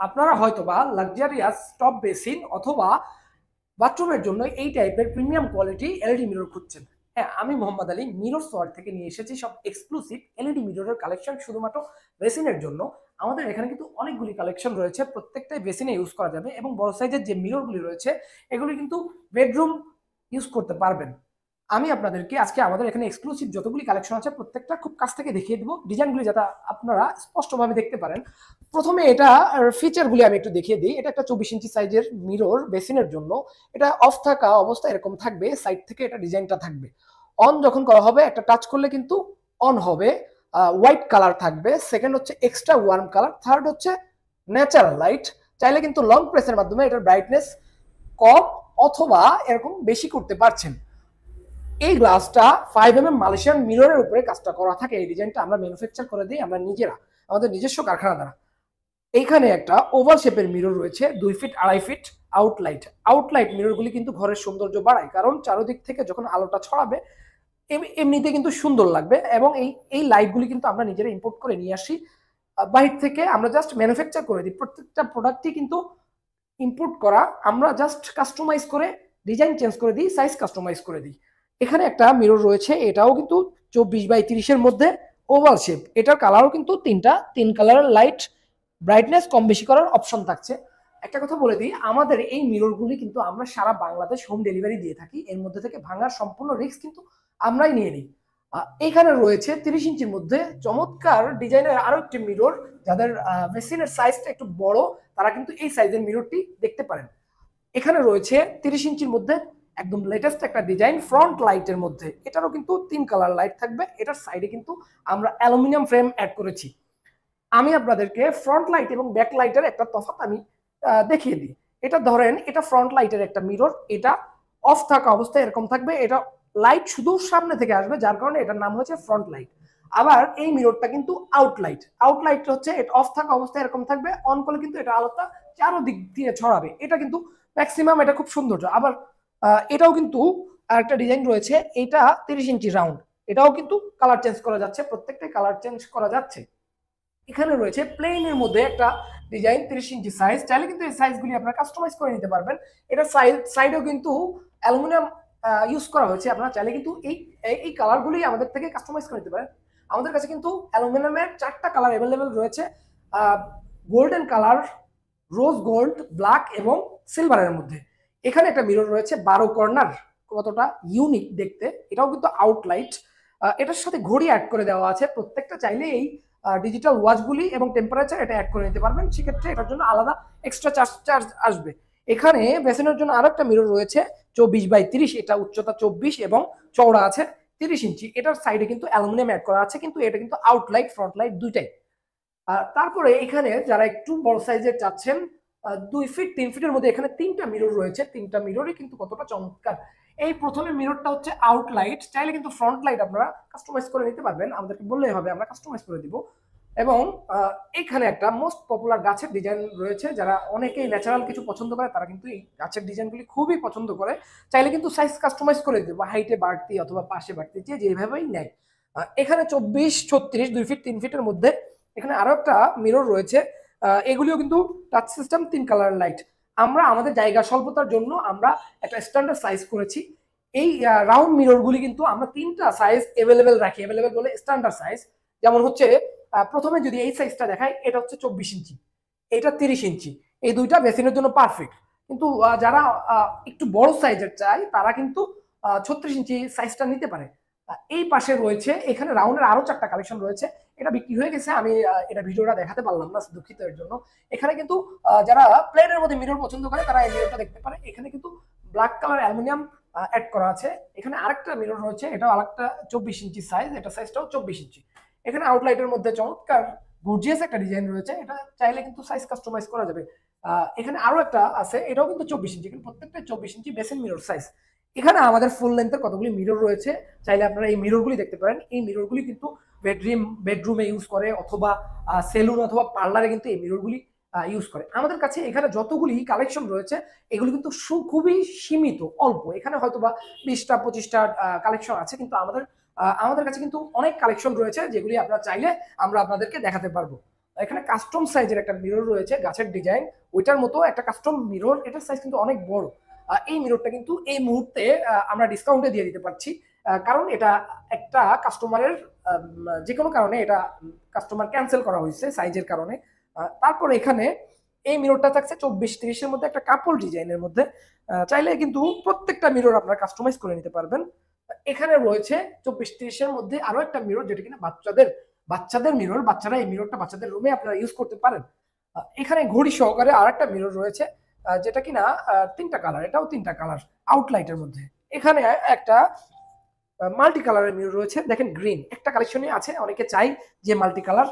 আপনারা হয়তোবা luxurious top basin অথবা বাথরুমের জন্য এই টাইপের প্রিমিয়াম কোয়ালিটি এলইডি মিরর খুঁজছেন। হ্যাঁ, আমি মোহাম্মদ আলী মিরর সোয়ার থেকে নিয়ে এসেছি সব এক্সক্লুসিভ এলইডি মিররের কালেকশন শুধুমাত্র বেসিনের জন্য। আমাদের এখানে কিন্তু অনেকগুলি কালেকশন রয়েছে, প্রত্যেকটাই বেসিনে ইউজ করা যাবে এবং বড় সাইজের যে মিররগুলি রয়েছে এগুলি কিন্তু বেডরুম ইউজ করতে পারবেন। আমি আপনাদেরকে আজকে আমাদের এখানে এক্সক্লুসিভ যতগুলি কালেকশন আছে প্রত্যেকটা খুব কাছ থেকে দেখিয়ে দেবো, ডিজাইনগুলি যাতে আপনারা স্পষ্টভাবে দেখতে পারেন। প্রথমে এটা ফিচারগুলি আমি একটু দেখিয়ে দিই। এটা একটা 24 ইঞ্চি সাইজের মিরর বেসিনের জন্য। এটা অফ থাকা অবস্থা এরকম থাকবে, সাইড থেকে এটা ডিজাইনটা থাকবে। অন যখন করা হবে একটা টাচ করলে কিন্তু অন হবে, হোয়াইট কালার থাকবে। সেকেন্ড হচ্ছে এক্সট্রা ওয়ার্ম কালার। থার্ড হচ্ছে ন্যাচারাল লাইট। চাইলে কিন্তু লং প্রেসের মাধ্যমে এটার ব্রাইটনেস কম অথবা এরকম বেশি করতে পারছেন। এই গ্লাসটা 5mm মালয়েশিয়ান মিররের উপরে কাজটা করা থাকে। এই ডিজাইনটা আমরা ম্যানুফ্যাকচার করে দিই আমরা নিজেরা, আমাদের নিজস্ব কারখানা দ্বারা। এইখানে একটা ওভাল শেপের মিরর রয়েছে 2 ফিট 2.5 ফিট। আউটলাইট মিররগুলি কিন্তু ঘরের সৌন্দর্য বাড়ায়, কারণ চারদিক থেকে যখন আলোটা ছড়াবে এমনিতে কিন্তু সুন্দর লাগবে। এবং এই লাইটগুলি কিন্তু আমরা নিজেরা ইম্পোর্ট করে নিয়ে আসি বাহির থেকে, আমরা জাস্ট ম্যানুফ্যাকচার করে দিই। প্রত্যেকটা প্রোডাক্টই কিন্তু ইম্পোর্ট করা, আমরা জাস্ট কাস্টমাইজ করে ডিজাইন চেঞ্জ করে দিই, সাইজ কাস্টমাইজ করে দিই। এখানে একটা মিরর রয়েছে, এটাও কিন্তু 24x30-এর মধ্যে ওভাল শেপ। এটার কালারও কিন্তু তিন কালারের লাইট ব্রাইটনেস কম বেশি করার অপশন থাকছে। একটা কথা বলে দিই, আমাদের এই মিররগুলি কিন্তু আমরা সারা বাংলাদেশ হোম ডেলিভারি দিয়ে থাকি। এর মধ্যে থেকে ভাঙার সম্পূর্ণ রিস্ক কিন্তু আমরাই নিয়ে নিই। এইখানে রয়েছে 30 ইঞ্চির মধ্যে চমৎকার ডিজাইনের আরো একটি মিরর। যাদের মেশিনের সাইজটা একটু বড় তারা কিন্তু এই সাইজের মিররটি দেখতে পারেন। এখানে রয়েছে 30 ইঞ্চির মধ্যে একদম লেটেস্ট একটা ডিজাইন ফ্রন্ট লাইটের মধ্যে। এটারও কিন্তু 3 কালার লাইট থাকবে। এটার সাইডে কিন্তু আমরা অ্যালুমিনিয়াম ফ্রেম অ্যাড করেছি। আমি আপনাদেরকে ফ্রন্ট লাইট এবং ব্যাক লাইটের একটা তফাৎ আমি দেখিয়ে দিই। এটা ধরেন, এটা ফ্রন্ট লাইটের একটা মিরর। এটা অফ থাকা অবস্থায় এরকম থাকবে, এটা লাইট শুধু সামনে থেকে আসবে, যার কারণে এটার নাম হচ্ছে ফ্রন্ট লাইট। আবার এই মিররটা কিন্তু আউটলাইট হচ্ছে এটা অফ থাকা অবস্থায় এরকম থাকবে, অন করলে কিন্তু এটা আলোটা চারোদিক দিয়ে ছড়াবে। এটা কিন্তু ম্যাক্সিমাম এটা খুব সৌন্দর্য। আবার এটাও কিন্তু আরেকটা ডিজাইন রয়েছে, এটা 30 ইঞ্চি রাউন্ড। এটাও কিন্তু কালার চেঞ্জ করা যাচ্ছে, প্রত্যেকটাই কালার চেঞ্জ করা যাচ্ছে। এখানে রয়েছে প্লেনের মধ্যে একটা ডিজাইন 30 ইঞ্চি সাইজ। চাইলে কিন্তু এই সাইজগুলি আপনারা কাস্টমাইজ করে নিতে পারবেন। এটা সাইডেও কিন্তু অ্যালুমিনিয়াম ইউজ করা হয়েছে। আপনারা চাইলে কিন্তু এই কালারগুলি আমাদের থেকে কাস্টমাইজ করে নিতে পারেন। আমাদের কাছে কিন্তু অ্যালুমিনিয়ামের 4টা কালার অ্যাভেলেবেল রয়েছে, golden colour, rose gold, black এবং সিলভারের মধ্যে। এখানে একটা মিরর রয়েছে 12 কর্নার, কতটা ইউনিক দেখতে। এটাও কিন্তু আউটলাইট। এটার সাথে ঘড়ি অ্যাড করে দেওয়া আছে। প্রত্যেকটা চাইলে এই ডিজিটাল ওয়াচগুলি এবং টেম্পারেচার এটা অ্যাড করে নিতে পারবেন। সেক্ষেত্রে এটার জন্য আলাদা এক্সট্রা চার্জ আসবে। এখানে বেসিনের জন্য আরো একটা মিরর রয়েছে 24x30। এটা উচ্চতা 24 এবং চওড়া আছে 30 ইঞ্চি। এটার সাইডে কিন্তু অ্যালুমিনিয়াম অ্যাড করা আছে, কিন্তু এটা কিন্তু আউটলাইট ফ্রন্ট লাইট দুইটাই। তারপরে এখানে যারা একটু বড় সাইজের চাচ্ছেন 2 ফিট 3 ফিটের মধ্যে, এখানে 3টা মিরর রয়েছে। 3টা মিররই কিন্তু কতটা চমৎকার। এই প্রথমে মিররটা হচ্ছে আউটলাইট। চাইলে কিন্তু ফ্রন্ট লাইট আপনারা কাস্টমাইজ করে নিতে পারবেন, আমাদেরকে বললেই হবে, আমরা কাস্টমাইজ করে দিব। এবং এখানে একটা মোস্ট পপুলার গাছের ডিজাইন রয়েছে। যারা অনেকেই ন্যাচারাল কিছু পছন্দ করে তারা কিন্তু এই গাছের ডিজাইনগুলি খুবই পছন্দ করে। চাইলে কিন্তু সাইজ কাস্টমাইজ করে দেবো, হাইটে বাড়তি অথবা পাশে বাড়তি, যে যেভাবেই নেয়। এখানে 24-36 2 ফিট 3 ফিটের মধ্যে এখানে আরো একটা মিরর রয়েছে। এগুলিও কিন্তু টাচ সিস্টেম, 3 কালার লাইট। আমরা আমাদের জায়গা স্বল্পতার জন্য আমরা একটা স্ট্যান্ডার্ড সাইজ করেছি। এই রাউন্ড মিররগুলি কিন্তু আমরা 3টা সাইজ অ্যাভেলেবেল রাখি। অ্যাভেলেবেল বলে স্ট্যান্ডার্ড সাইজ, যেমন হচ্ছে প্রথমে যদি এই সাইজটা দেখাই, এটা হচ্ছে 24 ইঞ্চি, এটা 30 ইঞ্চি। এই দুইটা বেসিনের জন্য পারফেক্ট। কিন্তু যারা একটু বড় সাইজের চায় তারা কিন্তু 36 ইঞ্চি সাইজটা নিতে পারে। এই পাশে রয়েছে, এখানে রাউন্ডের আরো 4টা কালেকশন রয়েছে। এটা বিক্রি হয়ে গেছে, আমি এটা ভিডিওটা দেখাতে পারলাম না, দুঃখিত এর জন্য। এখানে কিন্তু যারা প্লেনের মধ্যে মিরর পছন্দ করে তারা এই মিররটা দেখতে পারে। এখানে কিন্তু ব্ল্যাক কালার অ্যালুমিনিয়াম অ্যাড করা আছে। এখানে আরেকটা মিরর রয়েছে, এটাও আরেকটা 24 ইঞ্চি সাইজ, এটা সাইজটাও 24 ইঞ্চি। এখানে আউটলাইটের মধ্যে চমৎকার গর্জিয়াস একটা ডিজাইন রয়েছে। এটা চাইলে কিন্তু সাইজ কাস্টমাইজ করা যাবে। এখানে আরো একটা আছে, এটাও কিন্তু 24 ইঞ্চি, কিন্তু প্রত্যেকটা 24 ইঞ্চি বেসিন মিরর সাইজ। এখানে আমাদের ফুল লেন্থের কতগুলি মিরর রয়েছে, চাইলে আপনারা এই মিররগুলি দেখতে পারেন। এই মিররগুলি কিন্তু বেডরুমে ইউজ করে অথবা সেলুন অথবা পার্লারে কিন্তু এই মিররগুলি ইউজ করে। আমাদের কাছে এখানে যতগুলি কালেকশন রয়েছে এগুলি কিন্তু খুবই সীমিত, অল্প। এখানে হয়তো বা 20টা 25টা কালেকশন আছে, কিন্তু আমাদের কাছে কিন্তু অনেক কালেকশন রয়েছে যেগুলি আপনারা চাইলে আমরা আপনাদেরকে দেখাতে পারবো। এখানে কাস্টম সাইজের একটা মিরর রয়েছে, গাছের ডিজাইন ওইটার মতো একটা কাস্টম মিরর, এটার সাইজ কিন্তু অনেক বড়। এই মিররটা কিন্তু এই মুহূর্তে আমরা ডিসকাউন্টে দিয়ে দিতে পারছি, কারণ এটা একটা কাস্টমারের যে কোনো কারণে এটা কাস্টমার ক্যান্সেল করা হয়েছে সাইজের কারণে। তারপর এখানে এই মিররটা থাকছে 24-30-এর মধ্যে, একটা কাপল ডিজাইনের মধ্যে। চাইলে কিন্তু প্রত্যেকটা মিরর আপনারা কাস্টমাইজ করে নিতে পারবেন। এখানে রয়েছে 24-30-এর মধ্যে আরো একটা মিরর, যেটা কিনা বাচ্চাদের মিরর, বাচ্চারা এই মিররটা বাচ্চাদের রুমে আপনারা ইউজ করতে পারেন। এখানে ঘড়ি সহকারে আর একটা মিরর রয়েছে, যেটা কিনা 3টা কালার, এটাও 3টা কালার আউটলাইটের মধ্যে। এখানে একটা মাল্টি কালারের মিরর রয়েছে, দেখেন গ্রিন একটা কালেকশনই আছে, অনেকে চাই যে মাল্টি কালার